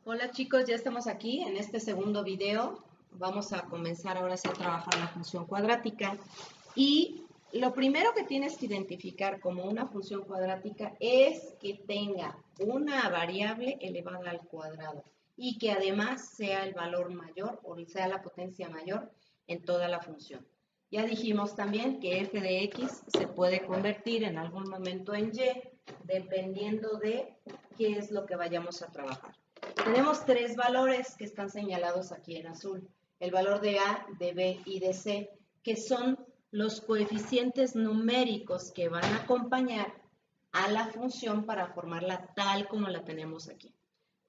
Hola chicos, ya estamos aquí en este segundo video. Vamos a comenzar ahora sí a trabajar la función cuadrática. Y lo primero que tienes que identificar como una función cuadrática es que tenga una variable elevada al cuadrado y que además sea el valor mayor o sea la potencia mayor en toda la función. Ya dijimos también que f de x se puede convertir en algún momento en y dependiendo de qué es lo que vayamos a trabajar. Tenemos tres valores que están señalados aquí en azul. El valor de A, de B y de C, que son los coeficientes numéricos que van a acompañar a la función para formarla tal como la tenemos aquí.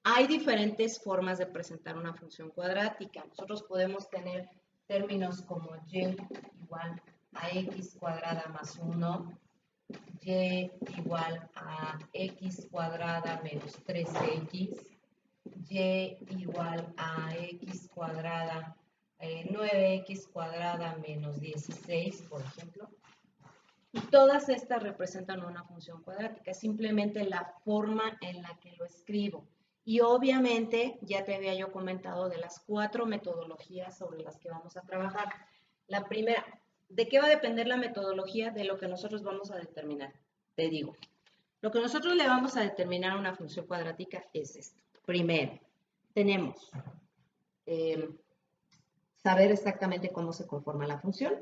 Hay diferentes formas de presentar una función cuadrática. Nosotros podemos tener términos como y igual a x cuadrada más 1, y igual a x cuadrada menos 3x, y igual a x cuadrada 9x cuadrada menos 16, por ejemplo. Y todas estas representan una función cuadrática, es simplemente la forma en la que lo escribo. Y obviamente ya te había yo comentado de las 4 metodologías sobre las que vamos a trabajar. La primera, ¿de qué va a depender la metodología? De lo que nosotros vamos a determinar. Te digo, lo que nosotros le vamos a determinar a una función cuadrática es esto. Primero, tenemos saber exactamente cómo se conforma la función,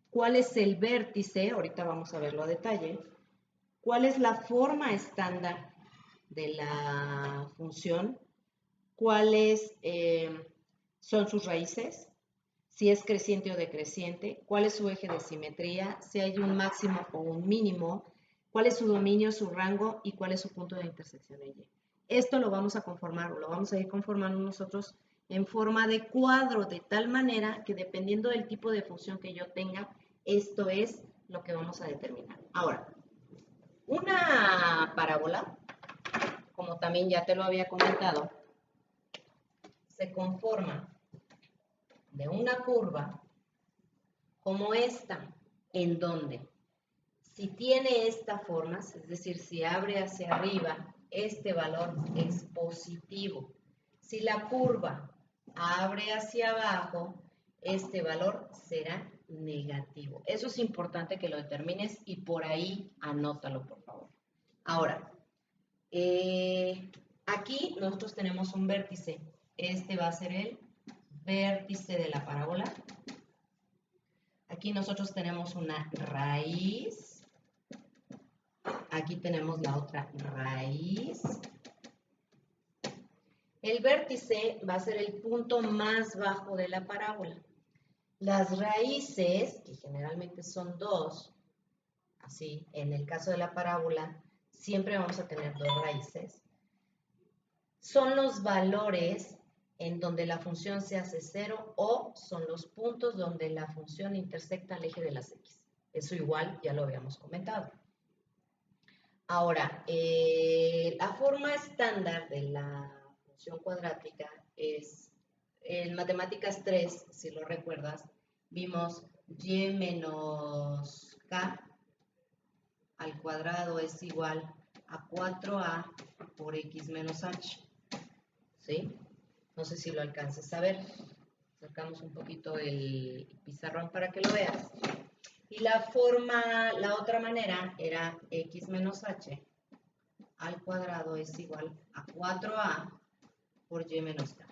cuál es el vértice, ahorita vamos a verlo a detalle, cuál es la forma estándar de la función, cuáles son sus raíces, si es creciente o decreciente, cuál es su eje de simetría, si hay un máximo o un mínimo, cuál es su dominio, su rango y cuál es su punto de intersección en Y. Esto lo vamos a conformar o lo vamos a ir conformando nosotros en forma de cuadro, de tal manera que dependiendo del tipo de función que yo tenga, esto es lo que vamos a determinar. Ahora, una parábola, como también ya te lo había comentado, se conforma de una curva como esta, en donde si tiene esta forma, es decir, si abre hacia arriba, este valor es positivo. Si la curva abre hacia abajo, este valor será negativo. Eso es importante que lo determines y por ahí anótalo, por favor. Ahora, aquí nosotros tenemos un vértice. Este va a ser el vértice de la parábola. Aquí nosotros tenemos una raíz. Aquí tenemos la otra raíz. El vértice va a ser el punto más bajo de la parábola. Las raíces, que generalmente son dos, así, en el caso de la parábola, siempre vamos a tener dos raíces, son los valores en donde la función se hace cero o son los puntos donde la función intersecta el eje de las x. Eso igual ya lo habíamos comentado. Ahora, la forma estándar de la función cuadrática es, en matemáticas 3, si lo recuerdas, vimos y menos k al cuadrado es igual a 4a por x menos h. ¿Sí? No sé si lo alcances a ver. Acercamos un poquito el pizarrón para que lo veas. Y la forma, la otra manera era x menos h al cuadrado es igual a 4a por y menos k.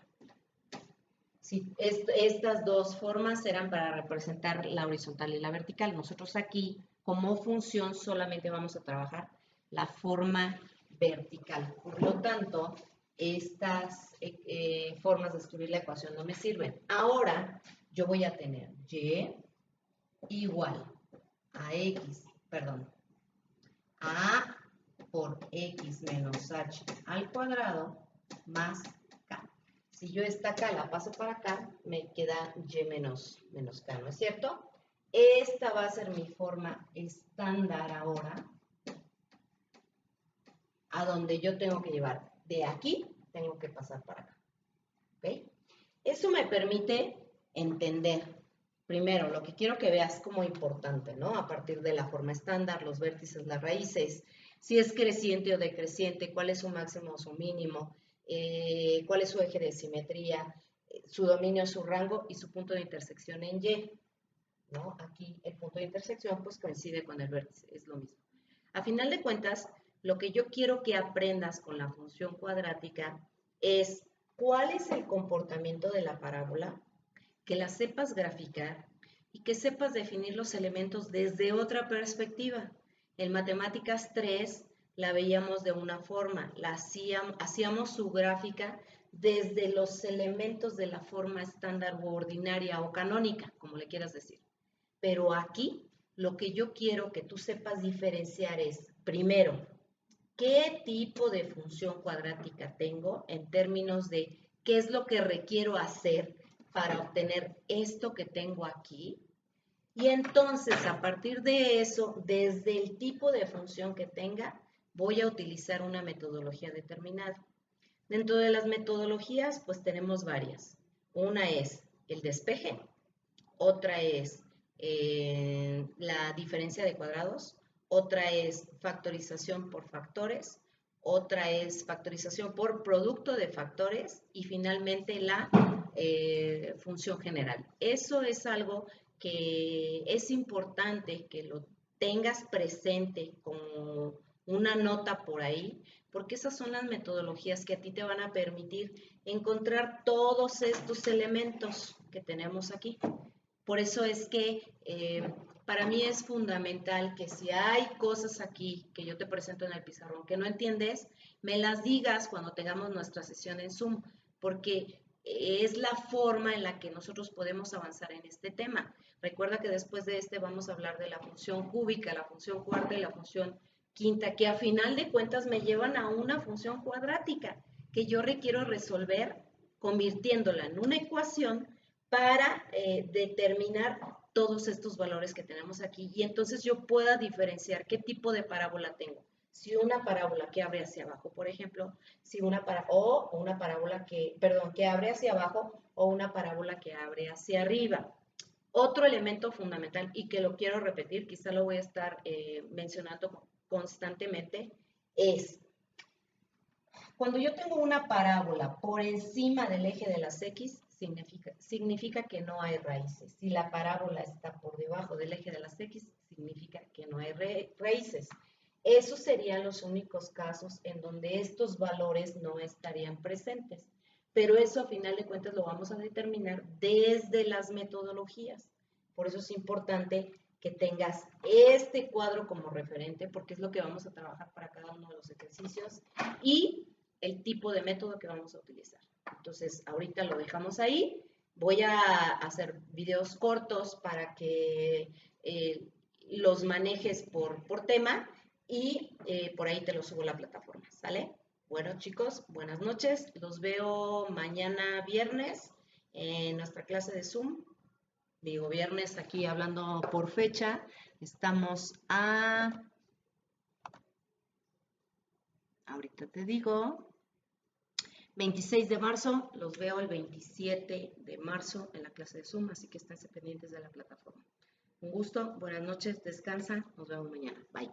Si estas dos formas eran para representar la horizontal y la vertical. Nosotros aquí, como función, solamente vamos a trabajar la forma vertical. Por lo tanto, estas formas de escribir la ecuación no me sirven. Ahora, yo voy a tener y igual a a por x menos h al cuadrado más k. Si yo esta k la paso para acá, me queda y menos k, ¿no es cierto? Esta va a ser mi forma estándar ahora, a donde yo tengo que llevar de aquí, tengo que pasar para acá. ¿Ok? Eso me permite entender, primero, lo que quiero que veas como importante, ¿no? A partir de la forma estándar, los vértices, las raíces, si es creciente o decreciente, cuál es su máximo o su mínimo, cuál es su eje de simetría, su dominio, su rango y su punto de intersección en Y, ¿no? Aquí el punto de intersección pues coincide con el vértice, es lo mismo. A final de cuentas, lo que yo quiero que aprendas con la función cuadrática es cuál es el comportamiento de la parábola, que la sepas graficar y que sepas definir los elementos desde otra perspectiva. En Matemáticas 3 la veíamos de una forma, hacíamos su gráfica desde los elementos de la forma estándar o ordinaria o canónica, como le quieras decir. Pero aquí lo que yo quiero que tú sepas diferenciar es, primero, qué tipo de función cuadrática tengo en términos de qué es lo que requiero hacer para obtener esto que tengo aquí. Y entonces, a partir de eso, desde el tipo de función que tenga, voy a utilizar una metodología determinada. Dentro de las metodologías, pues tenemos varias. Una es el despeje, otra es la diferencia de cuadrados, otra es factorización por factores, otra es factorización por producto de factores y finalmente la función general. Eso es algo que es importante que lo tengas presente como una nota por ahí, porque esas son las metodologías que a ti te van a permitir encontrar todos estos elementos que tenemos aquí. Por eso es que para mí es fundamental que si hay cosas aquí que yo te presento en el pizarrón que no entiendes, me las digas cuando tengamos nuestra sesión en Zoom, porque es la forma en la que nosotros podemos avanzar en este tema. Recuerda que después de este vamos a hablar de la función cúbica, la función cuarta y la función quinta, que a final de cuentas me llevan a una función cuadrática que yo requiero resolver convirtiéndola en una ecuación para determinar todos estos valores que tenemos aquí y entonces yo pueda diferenciar qué tipo de parábola tengo. Si una parábola que abre hacia abajo, por ejemplo, si o una parábola que abre hacia abajo o una parábola que abre hacia arriba. Otro elemento fundamental y que lo quiero repetir, quizá lo voy a estar mencionando constantemente, es cuando yo tengo una parábola por encima del eje de las X, significa que no hay raíces. Si la parábola está por debajo del eje de las X, significa que no hay raíces. Esos serían los únicos casos en donde estos valores no estarían presentes. Pero eso a final de cuentas lo vamos a determinar desde las metodologías. Por eso es importante que tengas este cuadro como referente, porque es lo que vamos a trabajar para cada uno de los ejercicios y el tipo de método que vamos a utilizar. Entonces, ahorita lo dejamos ahí. Voy a hacer videos cortos para que los manejes por tema y por ahí te los subo a la plataforma, ¿sale? Bueno, chicos, buenas noches. Los veo mañana viernes en nuestra clase de Zoom. Digo, viernes aquí hablando por fecha. Estamos ahorita te digo, 26 de marzo, los veo el 27 de marzo en la clase de Zoom, así que estén pendientes de la plataforma. Un gusto, buenas noches, descansa, nos vemos mañana. Bye.